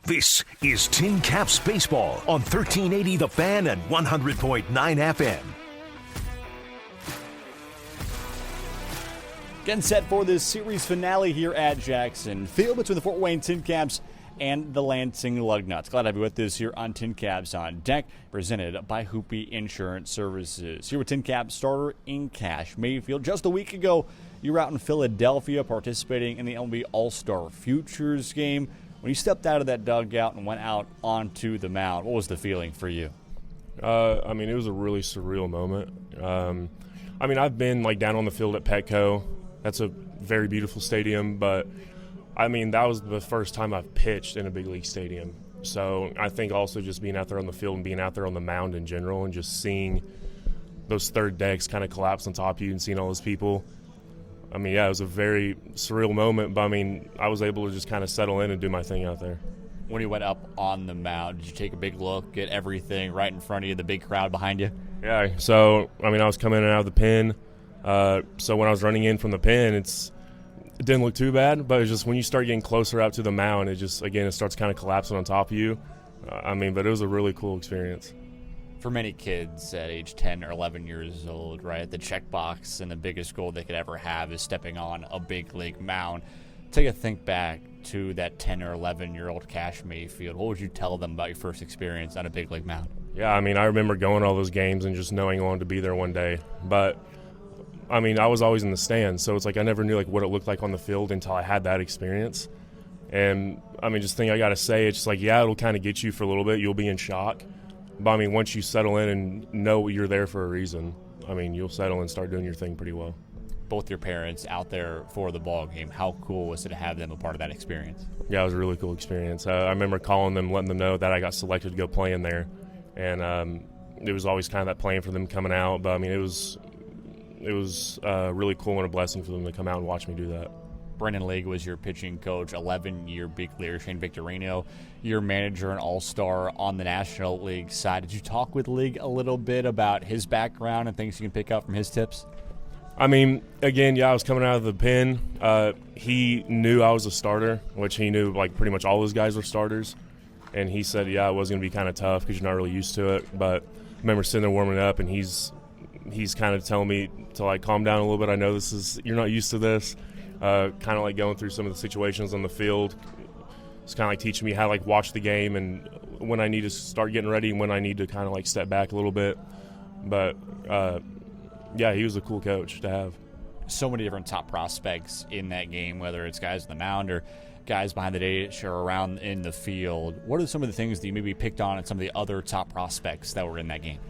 This is Tin Caps Baseball on 1380 The Fan and 100.9 FM. Getting set for this series finale here at Jackson Field between the Fort Wayne Tin Caps and the Lansing Lugnuts. Glad to have you with us here on Tin Caps on Deck, presented by Hoopy Insurance Services. Here with Tin Caps starter in Kash Mayfield. Just a week ago, you were out in Philadelphia participating in the MLB All-Star Futures game. When you stepped out of that dugout and went out onto the mound, what was the feeling for you? It was a really surreal moment. I've been down on the field at Petco. That's a very beautiful stadium, but that was the first time I've pitched in a big league stadium. So I think also just being out there on the field and being out there on the mound in general and just seeing those third decks kind of collapse on top of you and seeing all those people. It was a very surreal moment, but I was able to just kind of settle in and do my thing out there. When you went up on the mound, did you take a big look at everything right in front of you, the big crowd behind you? Yeah, so, I was coming in and out of the pen. So when I was running in from the pen, it didn't look too bad, but it's just when you start getting closer out to the mound, it starts kind of collapsing on top of you. But it was a really cool experience. For many kids at age 10 or 11 years old, right, the checkbox and the biggest goal they could ever have is stepping on a big league mound. Take a think back to that 10 or 11-year-old Kash Mayfield. What would you tell them about your first experience on a big league mound? Yeah, I remember going to all those games and just knowing I wanted to be there one day. But, I was always in the stands, so it's I never knew what it looked like on the field until I had that experience. And, just thing I got to say, it's just it'll kind of get you for a little bit. You'll be in shock. But, once you settle in and know you're there for a reason, you'll settle and start doing your thing pretty well. Both your parents out there for the ball game, how cool was it to have them a part of that experience? Yeah, it was a really cool experience. I remember calling them, letting them know that I got selected to go play in there. And it was always kind of that plan for them coming out. But, it was really cool and a blessing for them to come out and watch me do that. Brendan League was your pitching coach, 11-year big leaguer. Shane Victorino, your manager and all-star on the National League side. Did you talk with League a little bit about his background and things you can pick up from his tips? I was coming out of the pen. He knew I was a starter, which he knew pretty much all those guys were starters. And he said, it was going to be kind of tough because you're not really used to it. But I remember sitting there warming up, and he's kind of telling me to calm down a little bit. I know you're not used to this. Kind of going through some of the situations on the field. It's kind of teaching me how to watch the game and when I need to start getting ready and when I need to kind of step back a little bit. But he was a cool coach to have. So many different top prospects in that game, whether it's guys on the mound or guys behind the dish or around in the field. What are some of the things that you maybe picked on at some of the other top prospects that were in that game?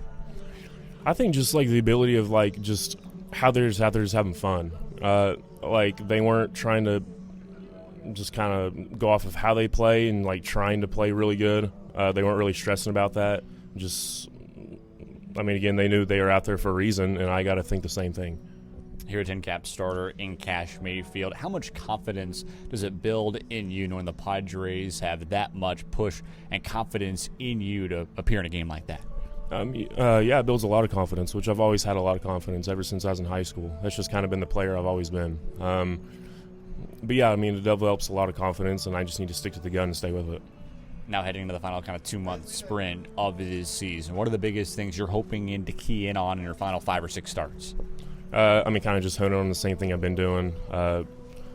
I think just the ability of just how they're just out there just having fun. They weren't trying to just kind of go off of how they play and trying to play really good. They weren't really stressing about that. Again, they knew they were out there for a reason, and I got to think the same thing. Here at Tin Caps starter in Kash Mayfield, how much confidence does it build in you knowing the Padres have that much push and confidence in you to appear in a game like that? It builds a lot of confidence, which I've always had a lot of confidence ever since I was in high school. That's just kind of been the player I've always been. It develops a lot of confidence, and I just need to stick to the gun and stay with it. Now heading into the final kind of 2-month sprint of this season, what are the biggest things you're hoping to key in on in your final 5 or 6 starts? Kind of just honing on the same thing I've been doing.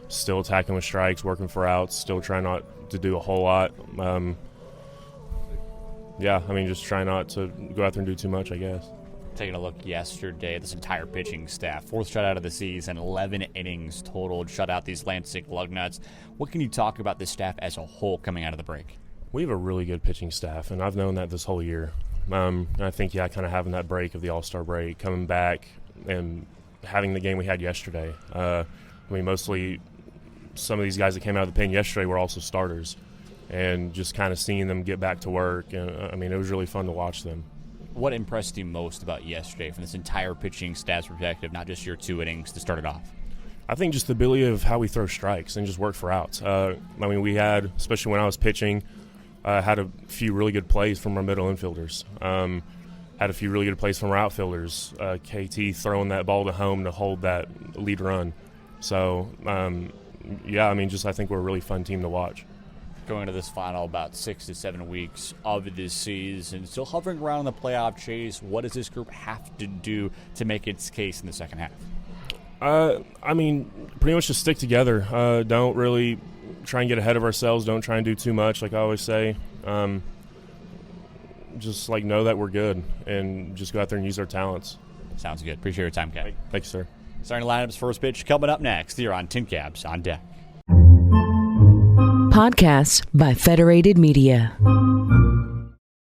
Still attacking with strikes, working for outs, still trying not to do a whole lot. Just try not to go out there and do too much, I guess. Taking a look yesterday at this entire pitching staff, 4th shutout of the season, 11 innings total, shut out these Lansing Lugnuts. What can you talk about this staff as a whole coming out of the break? We have a really good pitching staff, and I've known that this whole year. I think, kind of having that break of the All-Star break, coming back and having the game we had yesterday. Mostly some of these guys that came out of the pen yesterday were also starters. And just kind of seeing them get back to work, and it was really fun to watch them. What impressed you most about yesterday from this entire pitching staff's perspective, not just your 2 innings to start it off? I think just the ability of how we throw strikes and just work for outs. We had, especially when I was pitching, had a few really good plays from our middle infielders. Had a few really good plays from our outfielders. KT throwing that ball to home to hold that lead run. So, I think we're a really fun team to watch. going into this final about 6 to 7 weeks of this season, still hovering around the playoff chase. What does this group have to do to make its case in the second half? I mean, pretty much just stick together. Don't really try and get ahead of ourselves. Don't try and do too much, like I always say. Just like know that we're good and just go out there and use our talents. Sounds good. Appreciate your time, Kash. Thanks, sir. Starting lineups, first pitch coming up next here on Tin Caps on Deck. Podcasts by Federated Media.